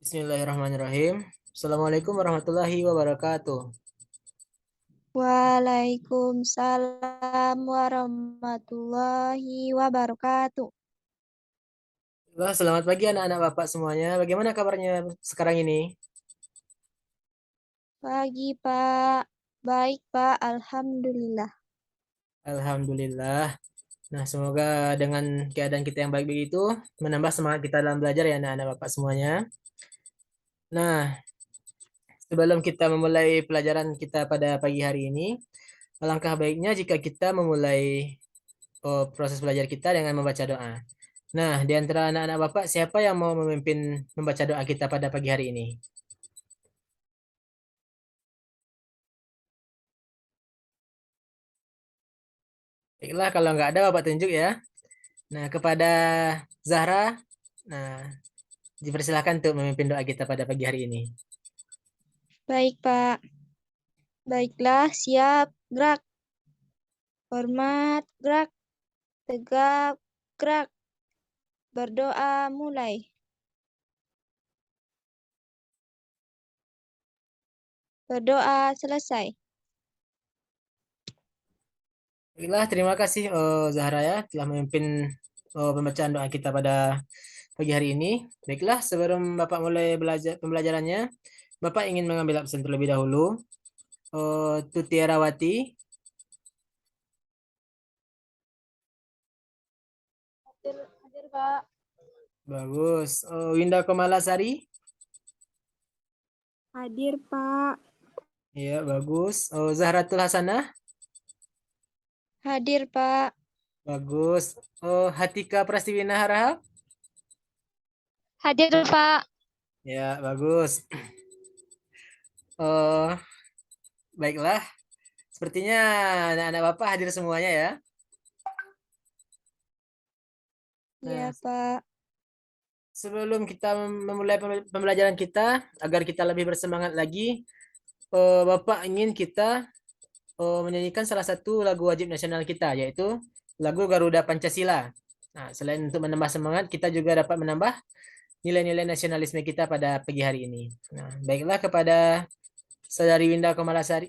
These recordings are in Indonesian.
Bismillahirrahmanirrahim. Assalamualaikum warahmatullahi wabarakatuh. Waalaikumsalam warahmatullahi wabarakatuh. Selamat pagi anak-anak Bapak semuanya. Bagaimana kabarnya sekarang ini? Pagi, Pak. Baik, Pak. Alhamdulillah. Alhamdulillah. Nah, semoga dengan keadaan kita yang baik begitu menambah semangat kita dalam belajar ya anak-anak Bapak semuanya. Nah, sebelum kita memulai pelajaran kita pada pagi hari ini, alangkah baiknya jika kita memulai proses belajar kita dengan membaca doa. Nah, di antara anak-anak Bapak, siapa yang mau memimpin membaca doa kita pada pagi hari ini? Baiklah, kalau nggak ada Bapak tunjuk ya. Nah, kepada Zahra, nah, dipersilakan untuk memimpin doa kita pada pagi hari ini. Baik, Pak. Baiklah, siap. Gerak. Hormat. Gerak. Tegak. Gerak. Berdoa mulai. Berdoa selesai. Baiklah, terima kasih Zahra ya telah memimpin pembacaan doa kita pada pagi hari ini. Baiklah, sebelum Bapak mulai belajar pembelajarannya, Bapak ingin mengambil absen terlebih dahulu. Tutiarawati, Hadir, Pak. bagus. Winda Komalasari, Hadir, Pak. ya bagus. Zahratul Hasanah, Hadir, Pak. bagus. Hatika Prastiwina Harahap, Hadir, Pak. ya bagus. Oh, baiklah. Sepertinya anak-anak Bapak hadir semuanya ya. Iya, Nah, Pak. sebelum kita memulai pembelajaran kita, agar kita lebih bersemangat lagi, Bapak ingin kita menyanyikan salah satu lagu wajib nasional kita, yaitu lagu Garuda Pancasila. Nah, selain untuk menambah semangat, kita juga dapat menambah nilai-nilai nasionalisme kita pada pagi hari ini. Nah, baiklah kepada Saudari Winda Kamalasari,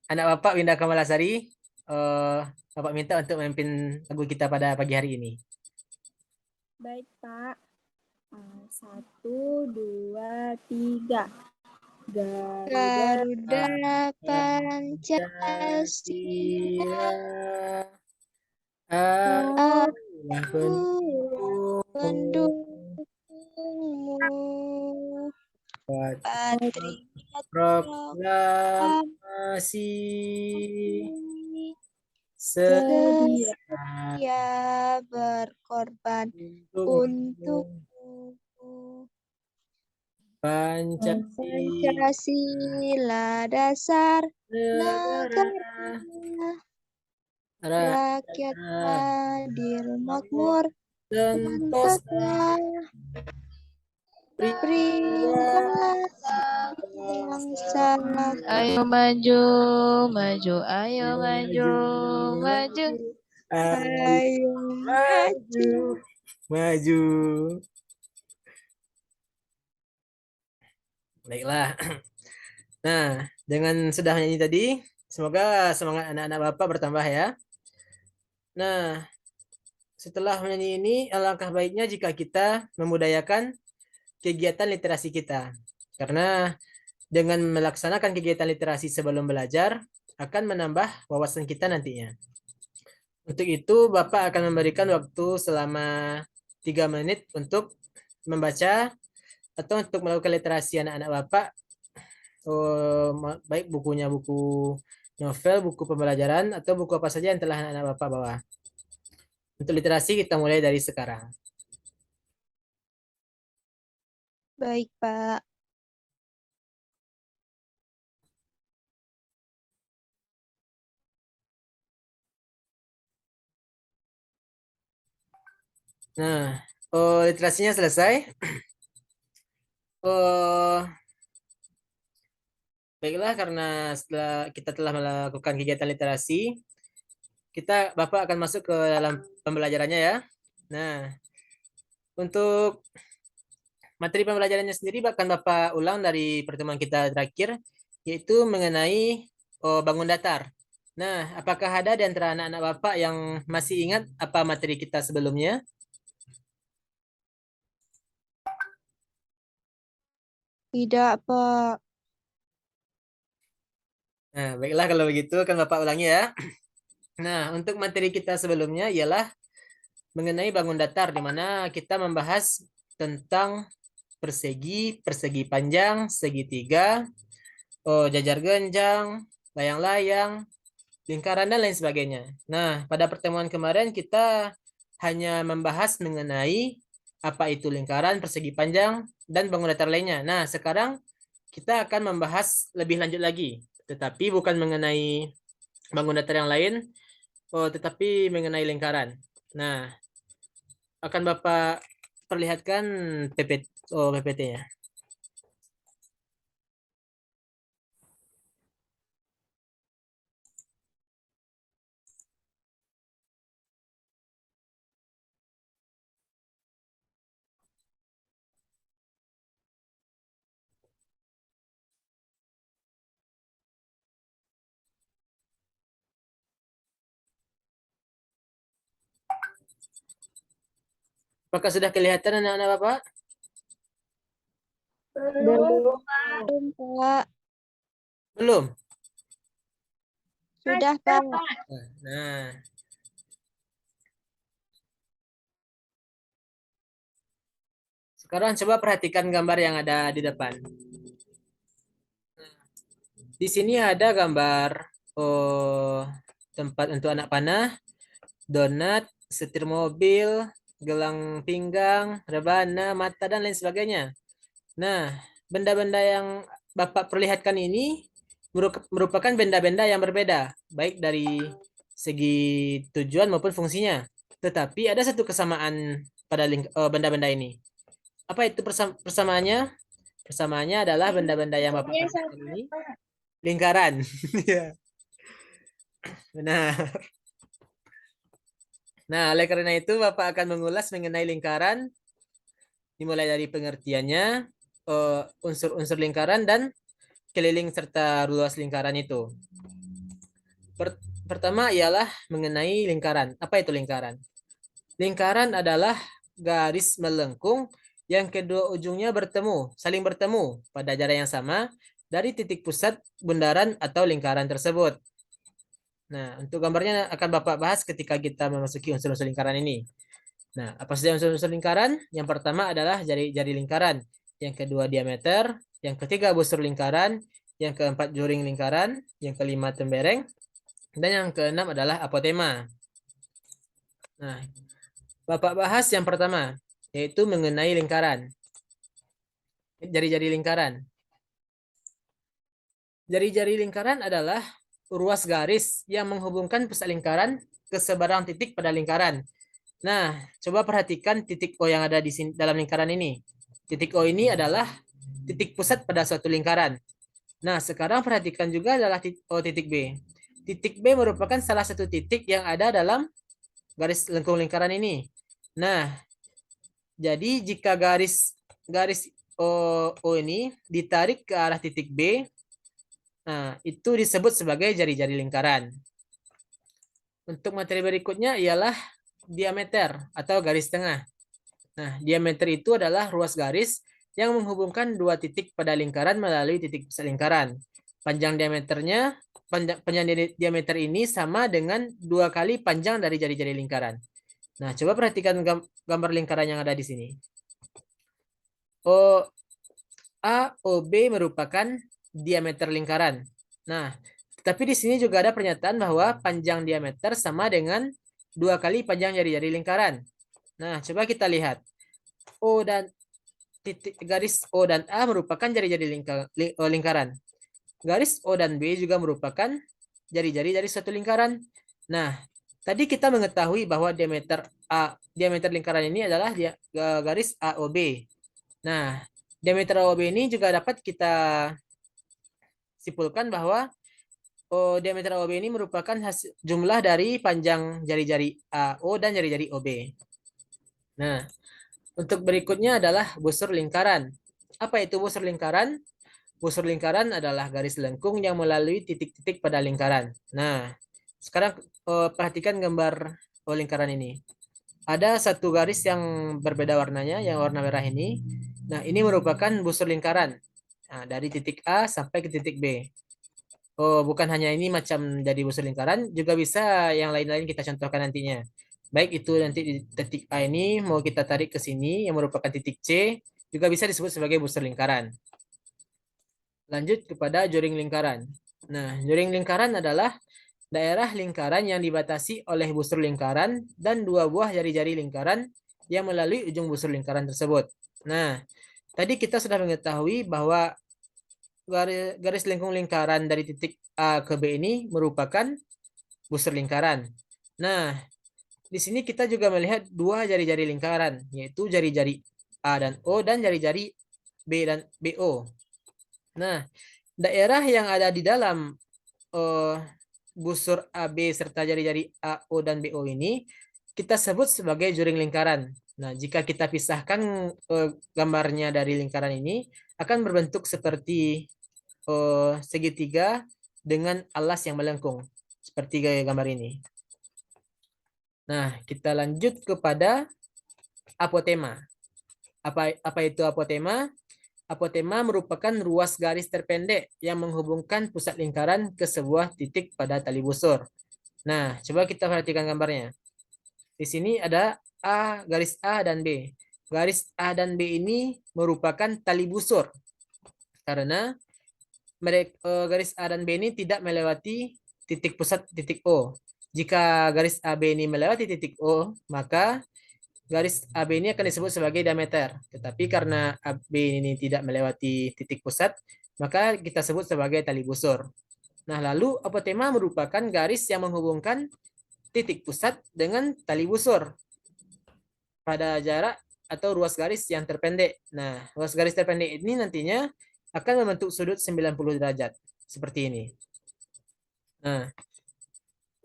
anak Bapak Winda Kamalasari, eh, Bapak minta untuk memimpin lagu kita pada pagi hari ini. Baik, Pak. 1, 2, 3. Garuda Pancasila, aku mendukungmu. Patriot Proklamasi sedia sedia berkorban untuk untukmu. Pancasila Pancasila dasar negara negara, rakyat rakyat adil makmur, sentosa sentosa pria beriman bangsa. Ayo maju, maju, ayo maju, maju. Ayo maju. maju. Baiklah. Nah, dengan sudah nyanyi tadi, semoga semangat anak-anak Bapak bertambah ya. Nah, setelah menyanyi ini, alangkah baiknya jika kita memudayakan kegiatan literasi kita. Karena dengan melaksanakan kegiatan literasi sebelum belajar, akan menambah wawasan kita nantinya. Untuk itu, Bapak akan memberikan waktu selama 3 menit untuk membaca atau untuk melakukan literasi anak-anak Bapak, baik bukunya buku novel, buku pembelajaran, atau buku apa saja yang telah anak-anak Bapak bawa. Untuk literasi kita mulai dari sekarang. Baik, Pak. Nah, literasinya selesai. Oh, baiklah karena setelah kita telah melakukan kegiatan literasi, Bapak akan masuk ke dalam pembelajarannya ya. Nah, untuk materi pembelajarannya sendiri akan Bapak ulang dari pertemuan kita terakhir, yaitu mengenai bangun datar. Nah, apakah ada di antara anak-anak Bapak yang masih ingat apa materi kita sebelumnya? Tidak, Pak. Nah, baiklah kalau begitu akan Bapak ulangi ya. Nah, untuk materi kita sebelumnya ialah mengenai bangun datar, di mana kita membahas tentang persegi, persegi panjang, segitiga, jajar genjang, layang-layang, lingkaran, dan lain sebagainya. Nah, pada pertemuan kemarin kita hanya membahas mengenai apa itu lingkaran, persegi panjang, dan bangun datar lainnya. Nah, sekarang kita akan membahas lebih lanjut lagi, tetapi bukan mengenai bangun datar yang lain, tetapi mengenai lingkaran. Nah, akan Bapak perlihatkan PPT-nya. Apakah sudah kelihatan anak-anak Bapak? Belum, Pak. Belum? Sudah, Pak. Nah, sekarang coba perhatikan gambar yang ada di depan. Di sini ada gambar tempat untuk anak panah, donat, setir mobil, gelang pinggang, rebana, mata, dan lain sebagainya. Nah, benda-benda yang Bapak perlihatkan ini merupakan benda-benda yang berbeda, baik dari segi tujuan maupun fungsinya. Tetapi ada satu kesamaan pada benda-benda ini. Apa itu persamaannya? Persamaannya adalah benda-benda yang Bapak perlihatkan ini lingkaran. Ya, benar. Nah, oleh karena itu Bapak akan mengulas mengenai lingkaran, dimulai dari pengertiannya, unsur-unsur lingkaran, dan keliling serta luas lingkaran itu. Pertama ialah mengenai lingkaran. Apa itu lingkaran? Lingkaran adalah garis melengkung yang kedua ujungnya saling bertemu pada jarak yang sama dari titik pusat bundaran atau lingkaran tersebut. Nah, untuk gambarnya akan Bapak bahas ketika kita memasuki unsur-unsur lingkaran ini. Nah, apa saja unsur-unsur lingkaran? Yang pertama adalah jari-jari lingkaran, yang kedua diameter, yang ketiga busur lingkaran, yang keempat juring lingkaran, yang kelima tembereng, dan yang keenam adalah apotema. Nah, Bapak bahas yang pertama, yaitu mengenai lingkaran. Jari-jari lingkaran. Jari-jari lingkaran adalah ruas garis yang menghubungkan pusat lingkaran ke sebarang titik pada lingkaran. Nah, coba perhatikan titik O yang ada di sini dalam lingkaran ini. Titik O ini adalah titik pusat pada suatu lingkaran. Nah, sekarang perhatikan juga adalah titik B. Titik B merupakan salah satu titik yang ada dalam garis lengkung lingkaran ini. Nah, jadi jika garis O ini ditarik ke arah titik B, nah itu disebut sebagai jari-jari lingkaran. Untuk materi berikutnya ialah diameter atau garis tengah. Nah, diameter itu adalah ruas garis yang menghubungkan dua titik pada lingkaran melalui titik pusat lingkaran. Panjang diameter ini sama dengan 2 kali panjang dari jari-jari lingkaran. Nah, coba perhatikan gambar lingkaran yang ada di sini. OB merupakan diameter lingkaran. Nah, tapi di sini juga ada pernyataan bahwa panjang diameter sama dengan 2 kali panjang jari-jari lingkaran. Nah, coba kita lihat. Garis O dan A merupakan jari-jari lingkaran. Garis O dan B juga merupakan jari-jari dari suatu lingkaran. Nah, tadi kita mengetahui bahwa diameter lingkaran ini adalah garis AOB. Nah, diameter AOB ini juga dapat kita simpulkan bahwa diameter AOB ini merupakan jumlah dari panjang jari-jari AO dan jari-jari OB. Nah, Untuk berikutnya adalah busur lingkaran. Apa itu busur lingkaran? Busur lingkaran adalah garis lengkung yang melalui titik-titik pada lingkaran. Nah, sekarang perhatikan gambar lingkaran ini. Ada satu garis yang berbeda warnanya, yang warna merah ini. Nah, ini merupakan busur lingkaran. Nah, dari titik A sampai ke titik B. Oh, bukan hanya ini macam jadi busur lingkaran, juga bisa yang lain-lain kita contohkan nantinya. Baik itu nanti di titik A ini mau kita tarik ke sini yang merupakan titik C, juga bisa disebut sebagai busur lingkaran. Lanjut kepada joring lingkaran. Nah, joring lingkaran adalah daerah lingkaran yang dibatasi oleh busur lingkaran dan dua buah jari-jari lingkaran yang melalui ujung busur lingkaran tersebut. Nah, tadi kita sudah mengetahui bahwa garis lengkung lingkaran dari titik A ke B ini merupakan busur lingkaran. Nah, di sini kita juga melihat dua jari-jari lingkaran, yaitu jari-jari A dan O dan jari-jari B dan BO. Nah, daerah yang ada di dalam eh, busur AB serta jari-jari AO dan BO ini kita sebut sebagai joring lingkaran. Nah, jika kita pisahkan gambarnya dari lingkaran ini akan berbentuk seperti segitiga dengan alas yang melengkung seperti gambar ini. Nah, kita lanjut kepada apotema. Apa itu apotema? Apotema merupakan ruas garis terpendek yang menghubungkan pusat lingkaran ke sebuah titik pada tali busur. Nah, coba kita perhatikan gambarnya. Di sini ada garis A dan B. Garis A dan B ini merupakan tali busur karena garis A dan B ini tidak melewati titik pusat titik O. Jika garis AB ini melewati titik O, maka garis AB ini akan disebut sebagai diameter. Tetapi karena AB ini tidak melewati titik pusat, maka kita sebut sebagai tali busur. Nah, lalu apotema merupakan garis yang menghubungkan titik pusat dengan tali busur pada jarak atau ruas garis yang terpendek. Nah, ruas garis terpendek ini nantinya akan membentuk sudut 90 derajat seperti ini. Nah,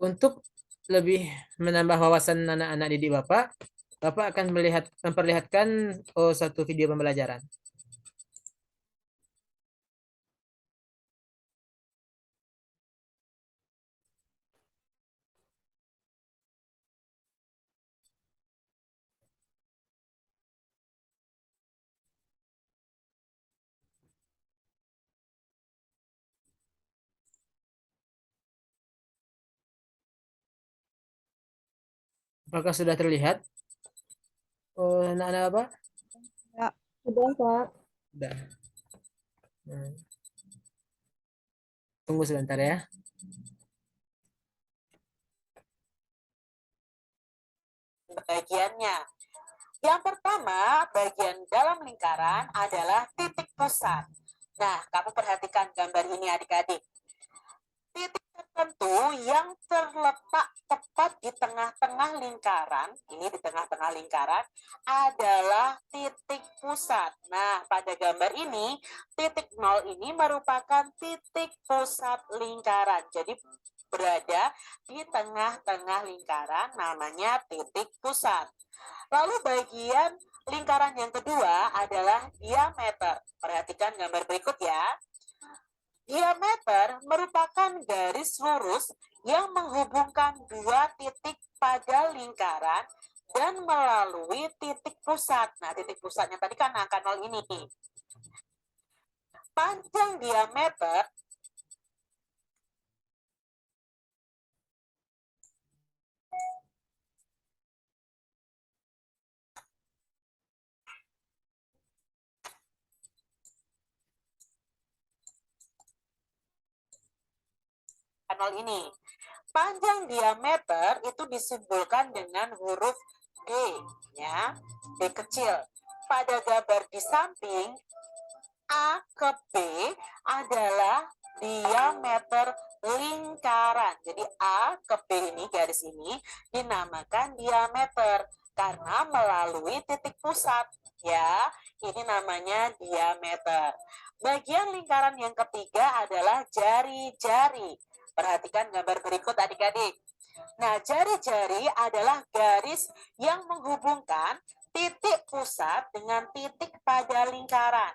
untuk lebih menambah wawasan anak-anak didik Bapak, Bapak akan memperlihatkan satu video pembelajaran. Apakah sudah terlihat? Anak-anak Bapak? Ya, sudah, Pak. Sudah. Tunggu sebentar ya. Bagiannya. Yang pertama, bagian dalam lingkaran adalah titik pusat. Nah, kamu perhatikan gambar ini adik-adik. Titik tertentu yang terletak tepat di tengah-tengah lingkaran, ini di tengah-tengah lingkaran, adalah titik pusat. Nah, pada gambar ini, titik 0 ini merupakan titik pusat lingkaran. Jadi, berada di tengah-tengah lingkaran, namanya titik pusat. Lalu bagian lingkaran yang kedua adalah diameter. Perhatikan gambar berikut ya. Diameter merupakan garis lurus yang menghubungkan dua titik pada lingkaran dan melalui titik pusat. Nah, titik pusatnya tadi kan angka 0 ini. Panjang diameter ini. Panjang diameter itu disimbolkan dengan huruf D, ya, D kecil. Pada gambar di samping, A ke B adalah diameter lingkaran. Jadi A ke B ini, garis ini, dinamakan diameter karena melalui titik pusat. Ya, ini namanya diameter. Bagian lingkaran yang ketiga adalah jari-jari. Perhatikan gambar berikut adik-adik. Nah, jari-jari adalah garis yang menghubungkan titik pusat dengan titik pada lingkaran.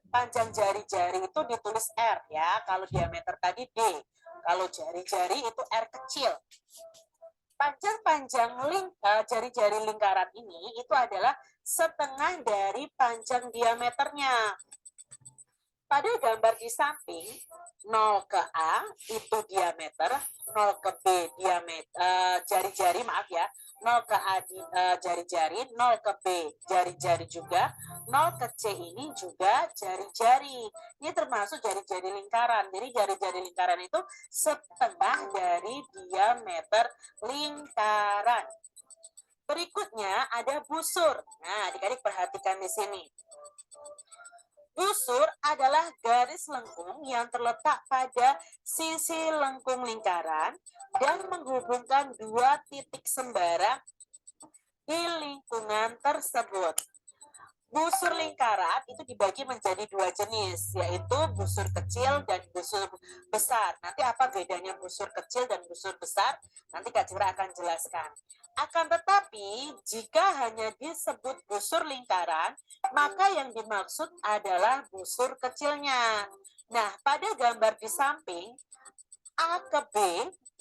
Panjang jari-jari itu ditulis R ya, kalau diameter tadi D. Kalau jari-jari itu R kecil. Panjang-panjang jari-jari lingkaran ini itu adalah setengah dari panjang diameternya. Pada gambar di samping, 0 ke A itu diameter, 0 ke B diameter jari-jari, maaf ya, 0 ke A jari-jari, 0 ke B jari-jari juga, 0 ke C ini juga jari-jari. Ini termasuk jari-jari lingkaran. Jadi jari-jari lingkaran itu setengah dari diameter lingkaran. Berikutnya ada busur. Nah, adik-adik perhatikan di sini. Busur adalah garis lengkung yang terletak pada sisi lengkung lingkaran dan menghubungkan dua titik sembara di lingkungan tersebut. Busur lingkaran itu dibagi menjadi dua jenis, yaitu busur kecil dan busur besar. Nanti apa bedanya busur kecil dan busur besar? Nanti Kak Cira akan jelaskan. Akan tetapi, jika hanya disebut busur lingkaran, maka yang dimaksud adalah busur kecilnya. Nah, pada gambar di samping, A ke B,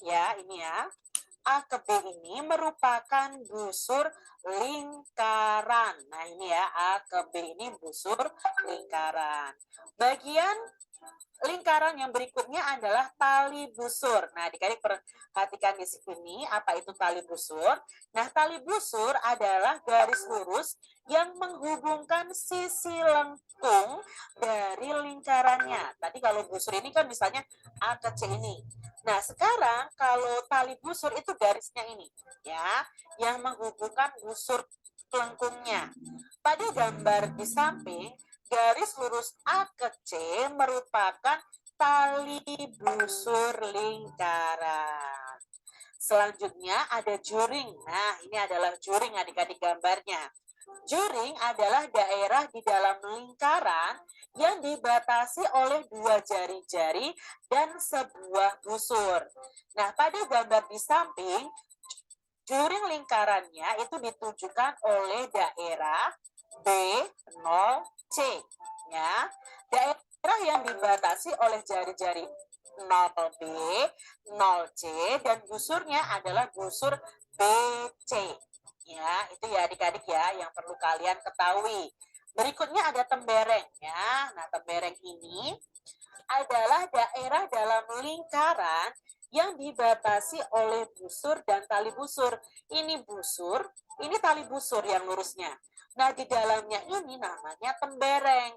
ya ini ya, A ke B ini merupakan busur lingkaran. Nah ini ya, A ke B ini busur lingkaran. Bagian lingkaran yang berikutnya adalah tali busur. Nah, adik-adik perhatikan di sini apa itu tali busur. Nah, tali busur adalah garis lurus yang menghubungkan sisi lengkung dari lingkarannya. Tadi kalau busur ini kan misalnya A ke C ini. Nah, sekarang kalau tali busur itu garisnya ini, ya, yang menghubungkan busur lengkungnya. Pada gambar di samping, garis lurus A ke C merupakan tali busur lingkaran. Selanjutnya ada juring. Nah, ini adalah juring adik-adik gambarnya. Juring adalah daerah di dalam lingkaran yang dibatasi oleh dua jari-jari dan sebuah busur. Nah, pada gambar di samping, juring lingkarannya itu ditunjukkan oleh daerah B0C, ya. Daerah yang dibatasi oleh jari-jari 0B, 0C, dan busurnya adalah busur BC. Ya, itu ya adik-adik ya yang perlu kalian ketahui. Berikutnya ada tembereng ya. Nah, tembereng ini adalah daerah dalam lingkaran yang dibatasi oleh busur dan tali busur. Ini busur, ini tali busur yang lurusnya. Nah, di dalamnya ini namanya tembereng.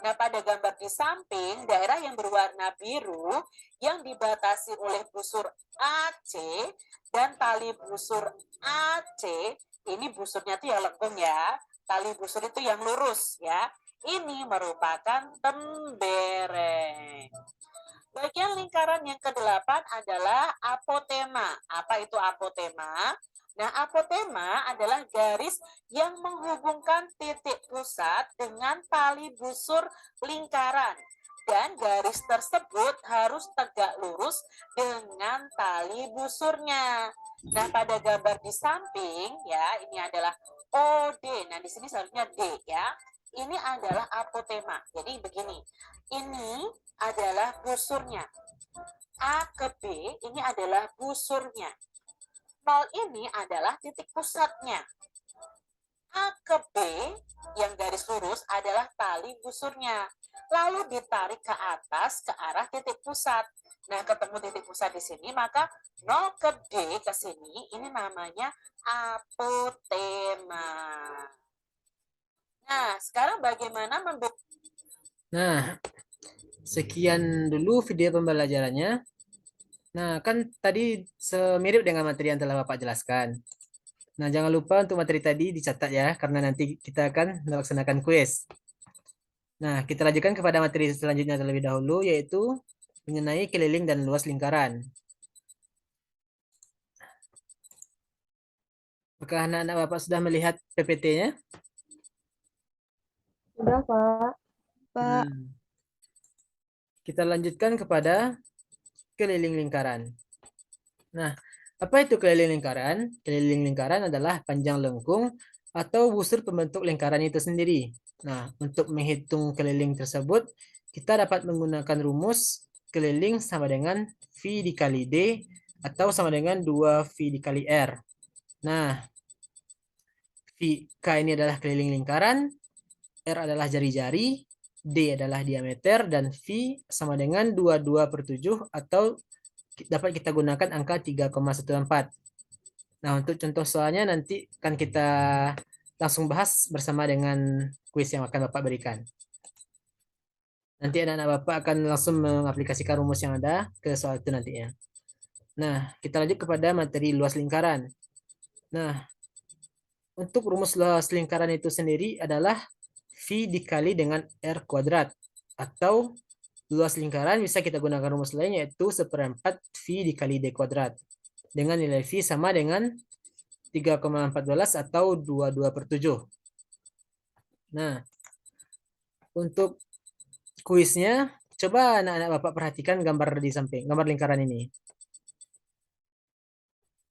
Nah, pada gambar di samping, daerah yang berwarna biru yang dibatasi oleh busur AC dan tali busur AC, ini busurnya tuh yang lengkung ya. Tali busur itu yang lurus ya. Ini merupakan tembereng. Bagian lingkaran yang ke-8 adalah apotema. Apa itu apotema? Nah, apotema adalah garis yang menghubungkan titik pusat dengan tali busur lingkaran. Dan garis tersebut harus tegak lurus dengan tali busurnya. Nah, pada gambar di samping, ya, ini adalah OD. Nah, di sini seharusnya D, ya. Ini adalah apotema. Jadi begini, ini adalah busurnya. A ke B, ini adalah busurnya. 0 ini adalah titik pusatnya. A ke B yang garis lurus adalah tali busurnya. Lalu ditarik ke atas ke arah titik pusat. Nah, ketemu titik pusat di sini, maka 0 ke D ke sini, ini namanya apotema. Nah, sekarang bagaimana membuktikan? Nah, sekian dulu video pembelajarannya. Nah, kan tadi semirip dengan materi yang telah Bapak jelaskan. Nah, jangan lupa untuk materi tadi dicatat ya, karena nanti kita akan melaksanakan kuis. Nah, kita lanjutkan kepada materi selanjutnya terlebih dahulu, yaitu mengenai keliling dan luas lingkaran. Apakah anak-anak Bapak sudah melihat PPT-nya? Sudah, Pak. Pak, Kita lanjutkan kepada keliling lingkaran. Nah, apa itu keliling lingkaran? Keliling lingkaran adalah panjang lengkung atau busur pembentuk lingkaran itu sendiri. Nah, untuk menghitung keliling tersebut, kita dapat menggunakan rumus keliling sama dengan V dikali D atau sama dengan 2V dikali R. Nah, K ini adalah keliling lingkaran, R adalah jari-jari, D adalah diameter, dan V sama dengan 22/7 atau dapat kita gunakan angka 3,14. Nah, untuk contoh soalnya nanti akan kita langsung bahas bersama dengan kuis yang akan Bapak berikan. Nanti anak-anak Bapak akan langsung mengaplikasikan rumus yang ada ke soal itu nantinya. Nah, kita lanjut kepada materi luas lingkaran. Nah, untuk rumus luas lingkaran itu sendiri adalah V dikali dengan R kuadrat. Atau luas lingkaran bisa kita gunakan rumus lain yaitu 1/4 V dikali D kuadrat. Dengan nilai V sama dengan 3,14 atau 22/7. Nah, untuk kuisnya, coba anak-anak Bapak perhatikan gambar di samping, gambar lingkaran ini.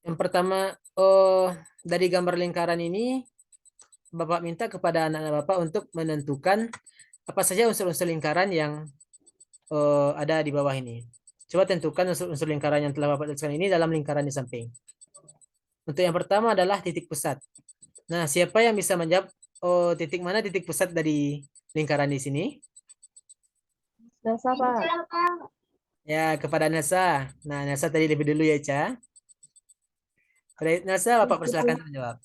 Yang pertama, dari gambar lingkaran ini, Bapak minta kepada anak-anak Bapak untuk menentukan apa saja unsur-unsur lingkaran yang ada di bawah ini. Coba tentukan unsur-unsur lingkaran yang telah Bapak tuliskan ini dalam lingkaran di samping. Untuk yang pertama adalah titik pusat. Nah, siapa yang bisa menjawab titik mana titik pusat dari lingkaran di sini? Nasa, Pak. Ya, kepada Nasa. Nah, Nasa tadi lebih dulu ya, Ca. Pada Nasa, Bapak persilakan menjawab.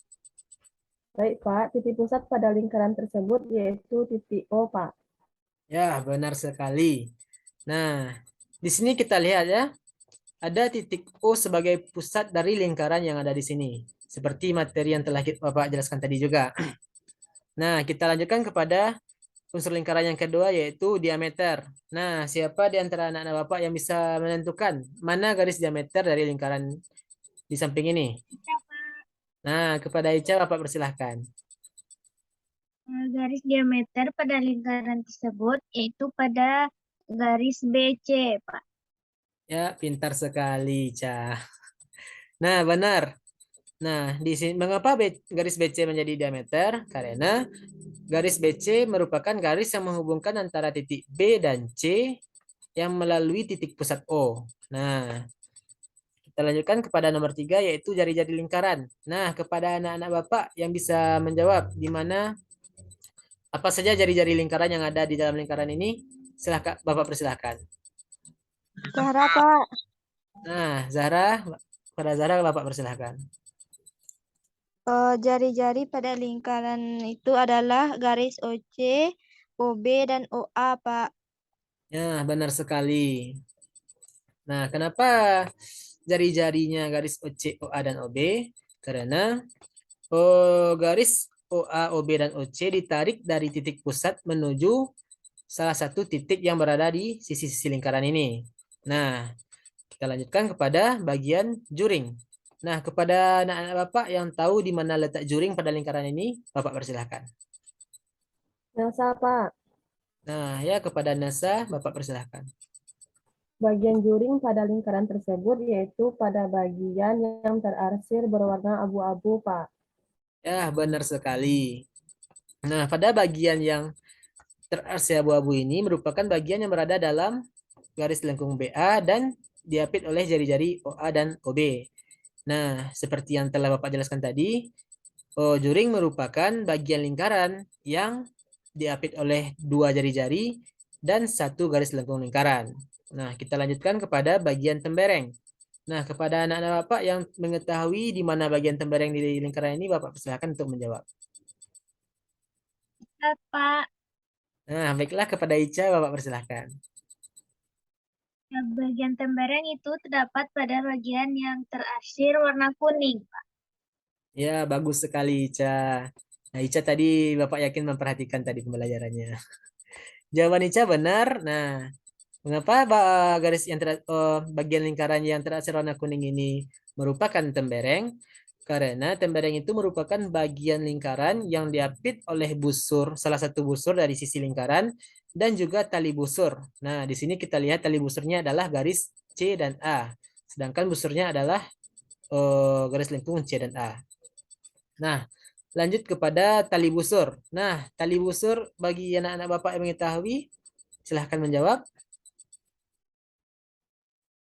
Baik, Pak. Titik pusat pada lingkaran tersebut yaitu titik O, Pak. Ya, benar sekali. Nah, di sini kita lihat ya, ada titik O sebagai pusat dari lingkaran yang ada di sini. Seperti materi yang telah Bapak jelaskan tadi juga. Nah, kita lanjutkan kepada unsur lingkaran yang kedua yaitu diameter. Nah, siapa di antara anak-anak Bapak yang bisa menentukan mana garis diameter dari lingkaran di samping ini? Nah, kepada Ica Bapak persilahkan. Garis diameter pada lingkaran tersebut yaitu pada garis BC, Pak. Ya, pintar sekali, Ica. Nah, benar. Nah, di sini mengapa garis BC menjadi diameter? Karena garis BC merupakan garis yang menghubungkan antara titik B dan C yang melalui titik pusat O. Nah, kita lanjutkan kepada nomor 3 yaitu jari-jari lingkaran. Nah, kepada anak-anak Bapak yang bisa menjawab di mana apa saja jari-jari lingkaran yang ada di dalam lingkaran ini, silahkan Bapak persilahkan. Zahra, Pak. Nah, Zahra, pada Zahra Bapak persilahkan. Jari-jari pada lingkaran itu adalah garis OC, OB, dan OA, Pak. Ya, benar sekali. Nah, kenapa jari-jarinya garis OC, OA, dan OB? Karena garis OA, OB, dan OC ditarik dari titik pusat menuju salah satu titik yang berada di sisi-sisi lingkaran ini. Nah, kita lanjutkan kepada bagian juring. Nah, kepada anak-anak Bapak yang tahu di mana letak juring pada lingkaran ini, Bapak persilahkan. Nasa, Pak. Nah, ya kepada Nasa, Bapak persilahkan. Bagian juring pada lingkaran tersebut yaitu pada bagian yang terarsir berwarna abu-abu, Pak. Ya, benar sekali. Nah, pada bagian yang terarsir abu-abu ini merupakan bagian yang berada dalam garis lengkung BA dan diapit oleh jari-jari OA dan OB. Nah, seperti yang telah Bapak jelaskan tadi, juring merupakan bagian lingkaran yang diapit oleh dua jari-jari dan satu garis lengkung lingkaran. Nah, kita lanjutkan kepada bagian tembereng. Nah, kepada anak-anak Bapak yang mengetahui di mana bagian tembereng di lingkaran ini, Bapak persilakan untuk menjawab. Pak, Nah, baiklah kepada Ica, Bapak persilahkan. bagian tembereng itu terdapat pada bagian yang terarsir warna kuning, Pak. Ya, bagus sekali Ica. Nah, Ica tadi Bapak yakin memperhatikan tadi pembelajarannya. Jawaban Ica benar. Nah, mengapa garis yang bagian lingkaran yang terarsir warna kuning ini merupakan tembereng? Karena tembereng itu merupakan bagian lingkaran yang diapit oleh busur, salah satu busur dari sisi lingkaran, dan juga tali busur. Nah, di sini kita lihat tali busurnya adalah garis C dan A. Sedangkan busurnya adalah garis lengkung C dan A. Nah, lanjut kepada tali busur. Nah, tali busur bagi anak-anak Bapak yang mengetahui, silahkan menjawab.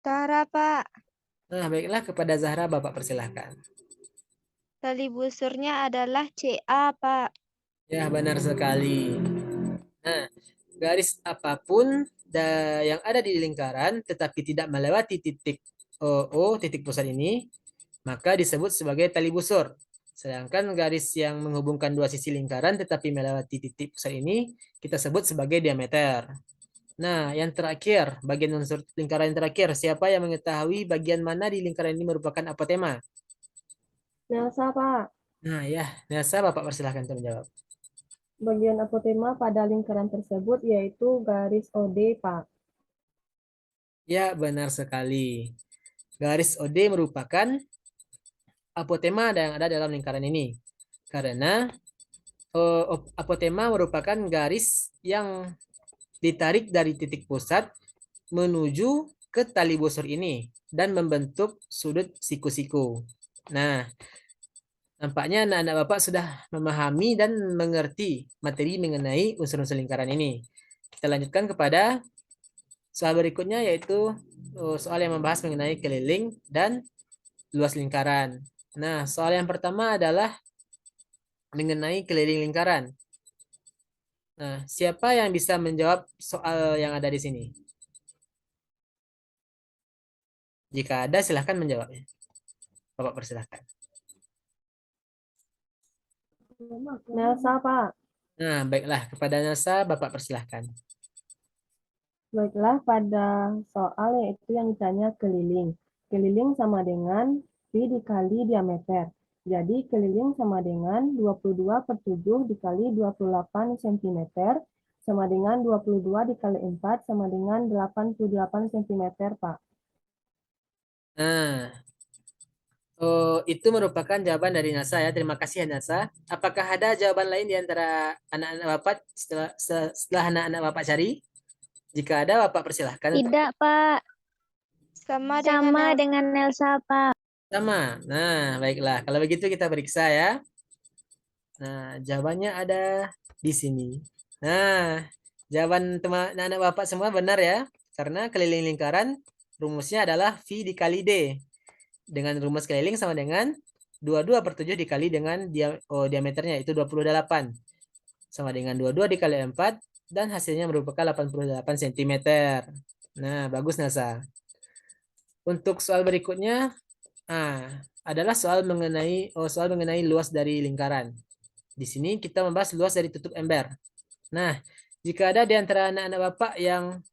Zahra, Pak. Nah, baiklah kepada Zahra Bapak persilahkan. Tali busurnya adalah CA, Pak. Ya, benar sekali. Nah, garis apapun yang ada di lingkaran tetapi tidak melewati titik O, titik pusat ini, maka disebut sebagai tali busur. Sedangkan garis yang menghubungkan dua sisi lingkaran tetapi melewati titik pusat ini, kita sebut sebagai diameter. Nah, yang terakhir, bagian unsur lingkaran yang terakhir, siapa yang mengetahui bagian mana di lingkaran ini merupakan apotema? Nelsa, Pak. Nah, ya, Nelsa, Bapak persilahkan untuk menjawab. Bagian apotema pada lingkaran tersebut yaitu garis OD, Pak. Ya, benar sekali. Garis OD merupakan apotema yang ada dalam lingkaran ini. Karena apotema merupakan garis yang ditarik dari titik pusat menuju ke tali busur ini dan membentuk sudut siku-siku. Nah, nampaknya anak-anak Bapak sudah memahami dan mengerti materi mengenai unsur-unsur lingkaran ini. Kita lanjutkan kepada soal berikutnya, yaitu soal yang membahas mengenai keliling dan luas lingkaran. Nah, soal yang pertama adalah mengenai keliling lingkaran. Nah, siapa yang bisa menjawab soal yang ada di sini? Jika ada, silahkan menjawabnya. Bapak persilahkan. Nelsa, Pak. Nah, baiklah. Kepada Nasa, Bapak persilahkan. Baiklah, pada soal yaitu yang ditanya keliling. Keliling sama dengan V dikali diameter. Jadi keliling sama dengan 22/7 dikali 28 cm sama dengan 22 dikali 4 sama dengan 88 cm, Pak. Nah, itu merupakan jawaban dari NASA ya. Terima kasih ya NASA. Apakah ada jawaban lain di antara anak-anak Bapak setelah anak-anak Bapak cari? Jika ada, Bapak persilahkan. Tidak, Pak. Sama Sama dengan dengan Nelsa, Pak. Sama. Nah, baiklah. Kalau begitu kita periksa ya. Nah, jawabannya ada di sini. Nah, jawaban teman anak Bapak semua benar ya. Karena keliling lingkaran rumusnya adalah V dikali D. Dengan rumus keliling sama dengan 22/7 dikali dengan diameternya itu 28. Sama dengan 22 dikali 4 dan hasilnya merupakan 88 cm. Nah, bagus NASA. Untuk soal berikutnya adalah soal mengenai luas dari lingkaran. Di sini kita membahas luas dari tutup ember. Nah, jika ada di antara anak-anak Bapak yang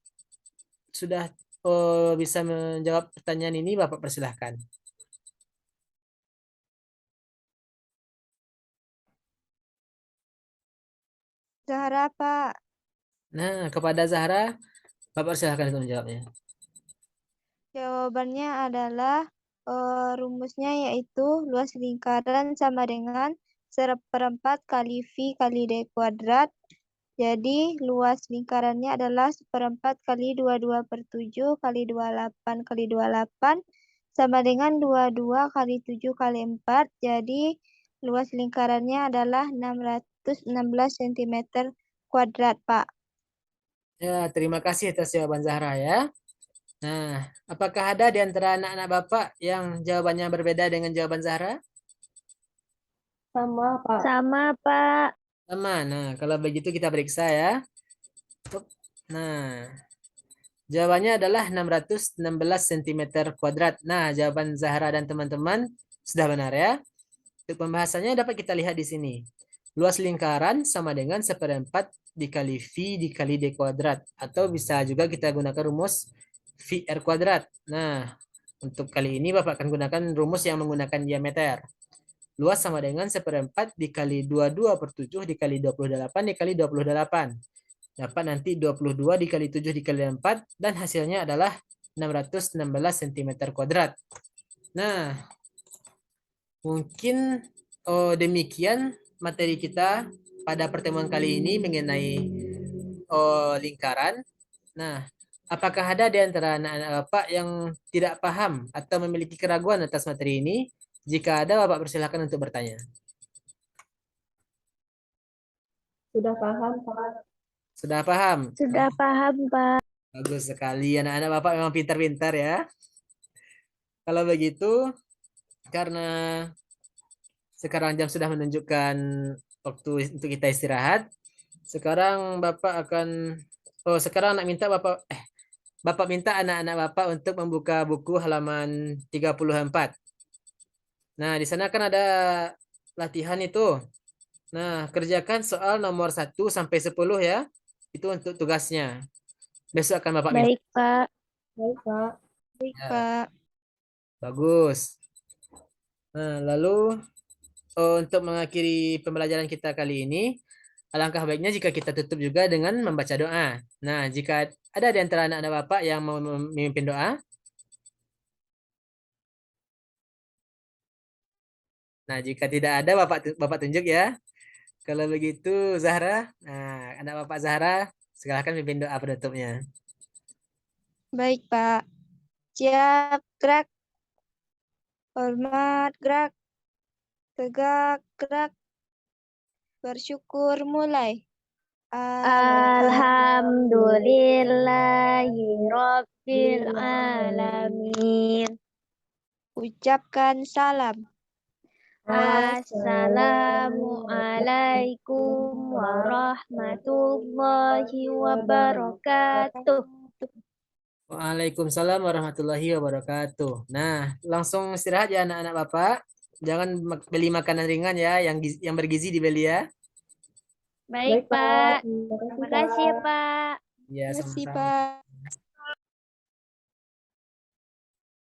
sudah bisa menjawab pertanyaan ini, Bapak persilahkan. Zahra, Pak. Nah, kepada Zahra, Bapak persilahkan untuk menjawabnya. Jawabannya adalah rumusnya yaitu luas lingkaran sama dengan 1/4 kali V kali D kuadrat. Jadi luas lingkarannya adalah 1/4 kali 22/7 kali 28 kali 28 sama dengan 22 kali 7 kali 4. Jadi luas lingkarannya adalah 616 cm kuadrat, Pak. Ya, terima kasih atas jawaban Zahra ya. Nah, apakah ada di antara anak-anak Bapak yang jawabannya berbeda dengan jawaban Zahra? Sama, Pak. Sama, Pak. Sama. Nah, kalau begitu kita periksa ya. Nah, jawabannya adalah 616 cm kuadrat. Nah, jawaban Zahra dan teman-teman sudah benar ya. Untuk pembahasannya dapat kita lihat di sini. Luas lingkaran sama dengan 1/4 dikali V dikali D kuadrat. Atau bisa juga kita gunakan rumus VR kuadrat. Nah, untuk kali ini Bapak akan gunakan rumus yang menggunakan diameter. Luas sama dengan 1/4 dikali 22/7 dikali 28 dikali 28. Dapat nanti 22 dikali 7 dikali 4 dan hasilnya adalah 616 cm kuadrat. Nah, mungkin demikian materi kita pada pertemuan kali ini mengenai lingkaran. Nah, apakah ada di antara anak-anak Bapak yang tidak paham atau memiliki keraguan atas materi ini? Jika ada, Bapak persilakan untuk bertanya. Sudah paham, Pak. Sudah paham? Sudah paham, Pak. Bagus sekali. Anak-anak Bapak memang pintar-pintar ya. Kalau begitu, karena sekarang jam sudah menunjukkan waktu untuk kita istirahat. Sekarang Bapak akan sekarang Bapak minta anak-anak Bapak untuk membuka buku halaman 34. Nah, di sana kan ada latihan itu. Nah, kerjakan soal nomor 1 sampai 10 ya. Itu untuk tugasnya. Besok akan Bapak minta. Baik, Pak. Baik, Pak. Baik, Ya. Pak. Bagus. Nah, lalu untuk mengakhiri pembelajaran kita kali ini, alangkah baiknya jika kita tutup juga dengan membaca doa. Nah, jika ada di antara anak-anak Bapak yang mau memimpin doa, nah jika tidak ada Bapak tunjuk ya. Kalau begitu Zahra, nah anak Bapak Zahra, silakan pimpin doa penutupnya. Baik, Pak. Siap, gerak. Hormat, gerak. Tegak, gerak. Bersyukur, mulai. Alhamdulillahirabbil alamin. Ucapkan salam. Assalamualaikum warahmatullahi wabarakatuh. Waalaikumsalam warahmatullahi wabarakatuh. Nah, langsung istirahat ya anak-anak Bapak. Jangan beli makanan ringan ya, yang bergizi dibeli ya. Baik, Pak. Terima kasih ya, Pak. Ya, Terima kasih, sama-sama. Pak.